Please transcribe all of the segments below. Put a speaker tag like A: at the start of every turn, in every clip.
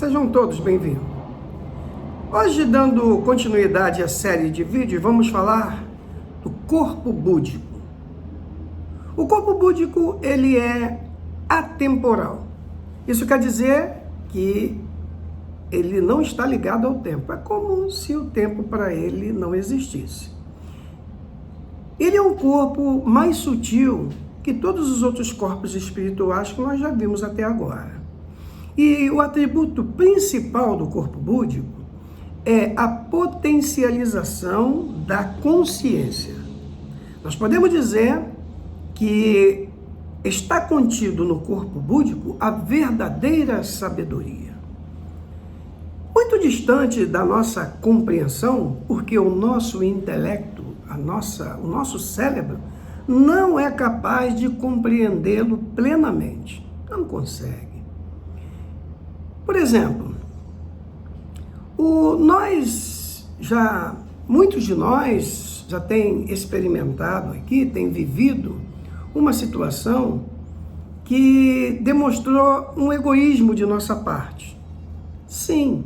A: Sejam todos bem-vindos. Hoje, dando continuidade à série de vídeos, vamos falar do corpo búdico. O corpo búdico, ele é atemporal. Isso quer dizer que ele não está ligado ao tempo. É como se o tempo para ele não existisse. Ele é um corpo mais sutil que todos os outros corpos espirituais que nós já vimos até agora. E o atributo principal do corpo búdico é a potencialização da consciência. Nós podemos dizer que está contido no corpo búdico a verdadeira sabedoria. Muito distante da nossa compreensão, porque o nosso intelecto, o nosso cérebro, não é capaz de compreendê-lo plenamente. Não consegue. Por exemplo, muitos de nós já têm experimentado aqui, têm vivido uma situação que demonstrou um egoísmo de nossa parte. Sim,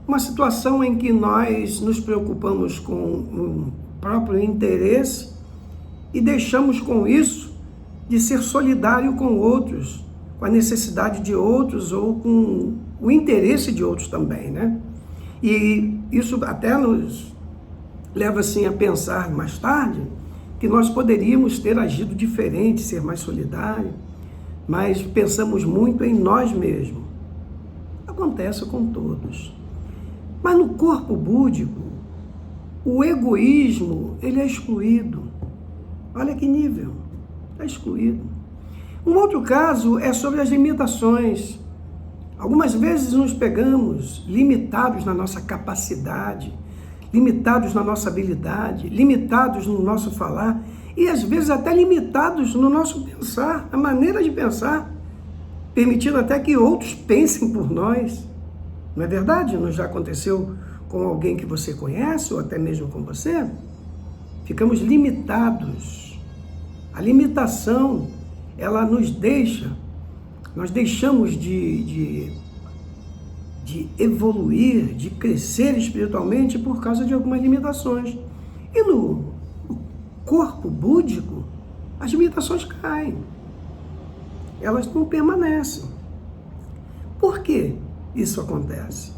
A: uma situação em que nós nos preocupamos com o próprio interesse e deixamos com isso de ser solidário com outros, com a necessidade de outros ou com o interesse de outros também, né? E isso até nos leva assim a pensar mais tarde que nós poderíamos ter agido diferente, ser mais solidário, mas pensamos muito em nós mesmos. Acontece com todos. Mas no corpo búdico, o egoísmo, ele é excluído. Olha que nível, é excluído. Um outro caso é sobre as limitações. Algumas vezes nos pegamos limitados na nossa capacidade, limitados na nossa habilidade, limitados no nosso falar e às vezes até limitados no nosso pensar, na maneira de pensar, permitindo até que outros pensem por nós. Não é verdade? Não já aconteceu com alguém que você conhece ou até mesmo com você? Ficamos limitados. A limitação, ela nos deixa, nós deixamos de evoluir, de crescer espiritualmente por causa de algumas limitações. E no corpo búdico, as limitações caem. Elas não permanecem. Por que isso acontece?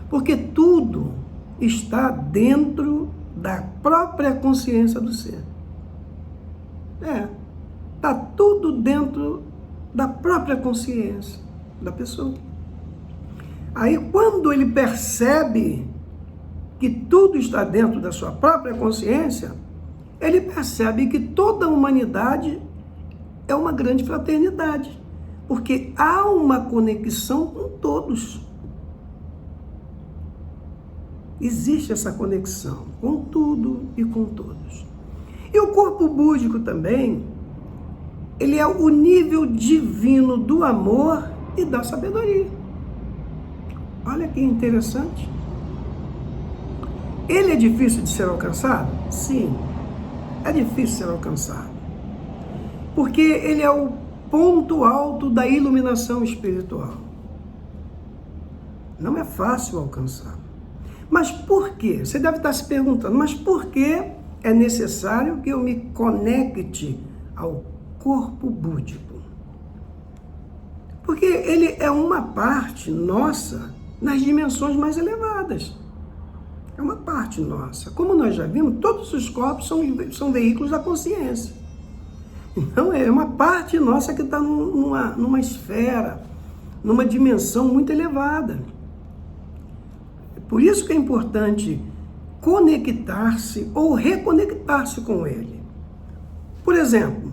A: Porque tudo está dentro da própria consciência do ser. Está tudo dentro da própria consciência da pessoa. Aí, quando ele percebe que tudo está dentro da sua própria consciência, ele percebe que toda a humanidade é uma grande fraternidade, porque há uma conexão com todos. Existe essa conexão com tudo e com todos. E o corpo búdico também, ele é o nível divino do amor e da sabedoria. Olha que interessante. Ele é difícil de ser alcançado? Sim, é difícil ser alcançado. Porque ele é o ponto alto da iluminação espiritual. Não é fácil alcançar. Mas por quê? Você deve estar se perguntando, mas por que é necessário que eu me conecte ao corpo búdico? Porque ele é uma parte nossa nas dimensões mais elevadas. É uma parte nossa. Como nós já vimos, todos os corpos são veículos da consciência. Então é uma parte nossa que está numa esfera, numa dimensão muito elevada. Por isso que é importante conectar-se ou reconectar-se com ele. Por exemplo,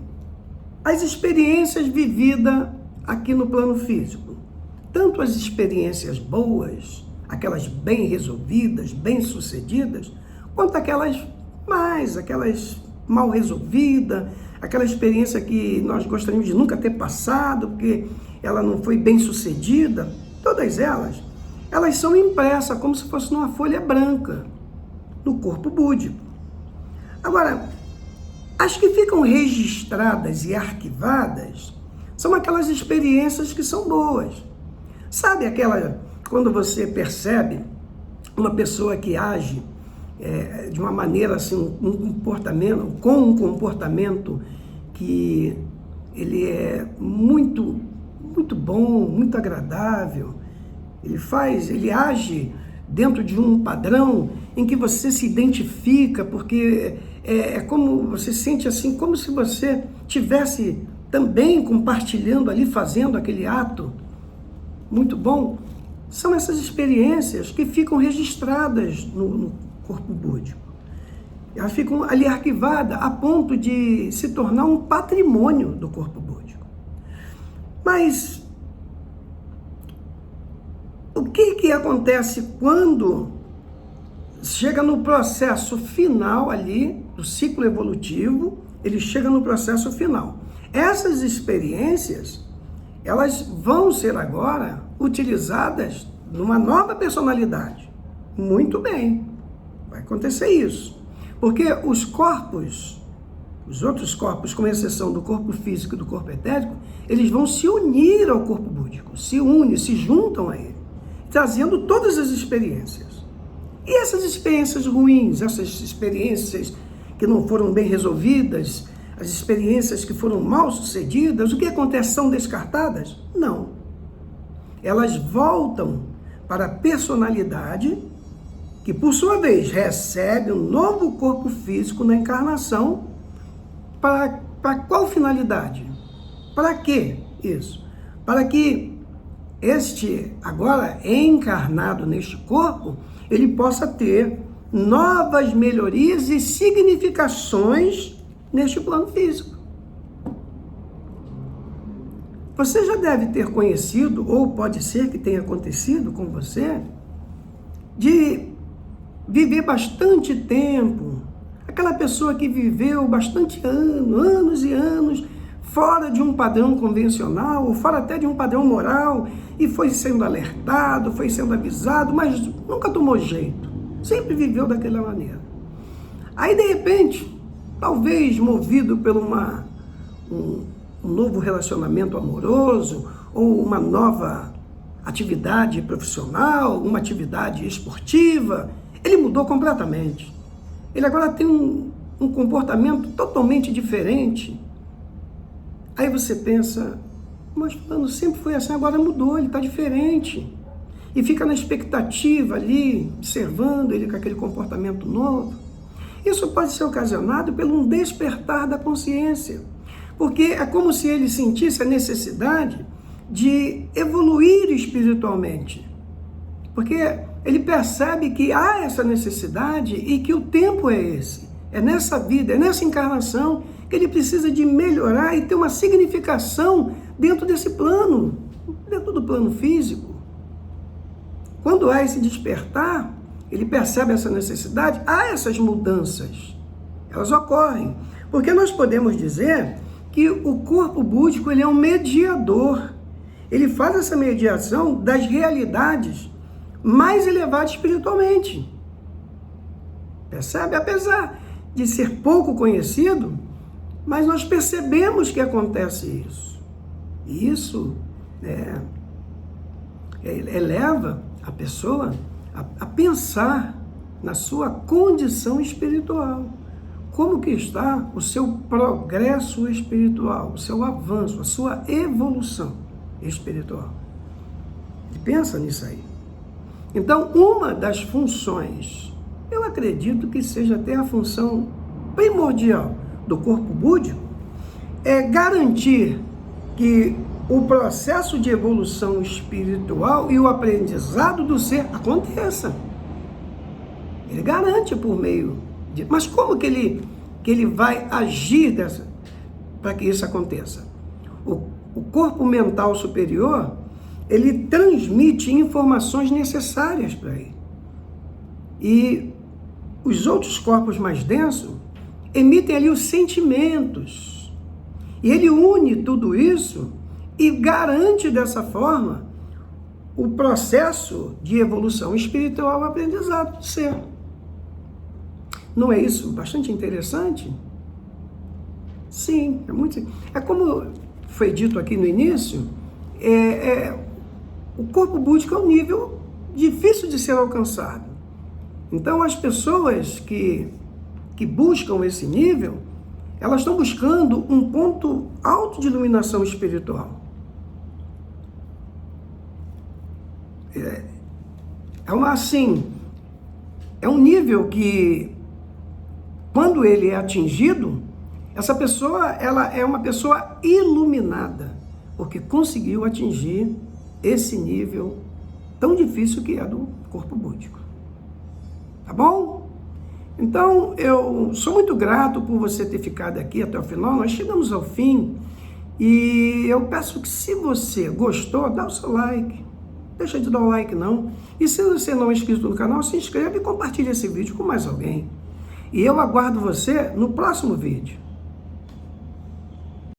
A: as experiências vividas aqui no plano físico, tanto as experiências boas, aquelas bem resolvidas, bem sucedidas, quanto aquelas mal resolvidas, aquela experiência que nós gostaríamos de nunca ter passado, porque ela não foi bem sucedida, todas elas são impressas como se fosse numa folha branca, no corpo búdico. Agora, as que ficam registradas e arquivadas são aquelas experiências que são boas. Sabe quando você percebe uma pessoa que age de uma maneira assim, com um comportamento que ele é muito, muito bom, muito agradável, ele age dentro de um padrão em que você se identifica, porque é como você sente assim, como se você tivesse também compartilhando ali, fazendo aquele ato muito bom. São essas experiências que ficam registradas no corpo búdico. Elas ficam ali arquivadas a ponto de se tornar um patrimônio do corpo búdico. Mas o que acontece quando chega no processo final ali, do ciclo evolutivo, ele chega no processo final? Essas experiências, elas vão ser agora utilizadas numa nova personalidade. Muito bem, vai acontecer isso. Porque os corpos, os outros corpos, com exceção do corpo físico e do corpo etérico, eles vão se unir ao corpo búdico, se unem, se juntam a ele, trazendo todas as experiências. E essas experiências ruins, essas experiências que não foram bem resolvidas, as experiências que foram mal sucedidas, o que acontece? São descartadas? Não. Elas voltam para a personalidade, que por sua vez recebe um novo corpo físico na encarnação. Para qual finalidade? Para quê isso? Para que este, agora encarnado neste corpo, ele possa ter novas melhorias e significações neste plano físico. Você já deve ter conhecido, ou pode ser que tenha acontecido com você, de viver bastante tempo, aquela pessoa que viveu bastante anos e anos, fora de um padrão convencional, ou fora até de um padrão moral, e foi sendo alertado, foi sendo avisado, mas nunca tomou jeito, sempre viveu daquela maneira. Aí, de repente, talvez movido por um novo relacionamento amoroso, ou uma nova atividade profissional, uma atividade esportiva, ele mudou completamente. Ele agora tem um comportamento totalmente diferente. Aí você pensa, mas fulano sempre foi assim, agora mudou, ele está diferente. E fica na expectativa ali, observando ele com aquele comportamento novo. Isso pode ser ocasionado por um despertar da consciência, porque é como se ele sentisse a necessidade de evoluir espiritualmente, porque ele percebe que há essa necessidade e que o tempo é esse, é nessa vida, é nessa encarnação que ele precisa de melhorar e ter uma significação dentro desse plano, dentro do plano físico. Quando há esse despertar, ele percebe essa necessidade, há essas mudanças, elas ocorrem, porque nós podemos dizer que o corpo búdico ele é um mediador, ele faz essa mediação das realidades mais elevadas espiritualmente, percebe? Apesar de ser pouco conhecido, mas nós percebemos que acontece isso, e isso eleva a pessoa a pensar na sua condição espiritual. Como que está o seu progresso espiritual, o seu avanço, a sua evolução espiritual. Ele pensa nisso aí. Então, uma das funções, eu acredito que seja até a função primordial do corpo búdico, é garantir que o processo de evolução espiritual e o aprendizado do ser aconteça. Ele garante por meio de... Mas como que ele vai agir para que isso aconteça? O corpo mental superior, ele transmite informações necessárias para ele. E os outros corpos mais densos emitem ali os sentimentos. E ele une tudo isso e garante dessa forma o processo de evolução espiritual, aprendizado do ser. Não é isso bastante interessante? Sim, é muito. É como foi dito aqui no início, o corpo búdico é um nível difícil de ser alcançado. Então, as pessoas que buscam esse nível, elas estão buscando um ponto alto de iluminação espiritual. É um nível que, quando ele é atingido, essa pessoa, ela é uma pessoa iluminada, porque conseguiu atingir esse nível tão difícil que é do corpo búdico. Tá bom? Então, eu sou muito grato por você ter ficado aqui até o final. Nós chegamos ao fim e eu peço que, se você gostou, dá o seu like. Deixa de dar o like, não. E se você não é inscrito no canal, se inscreva e compartilhe esse vídeo com mais alguém. E eu aguardo você no próximo vídeo.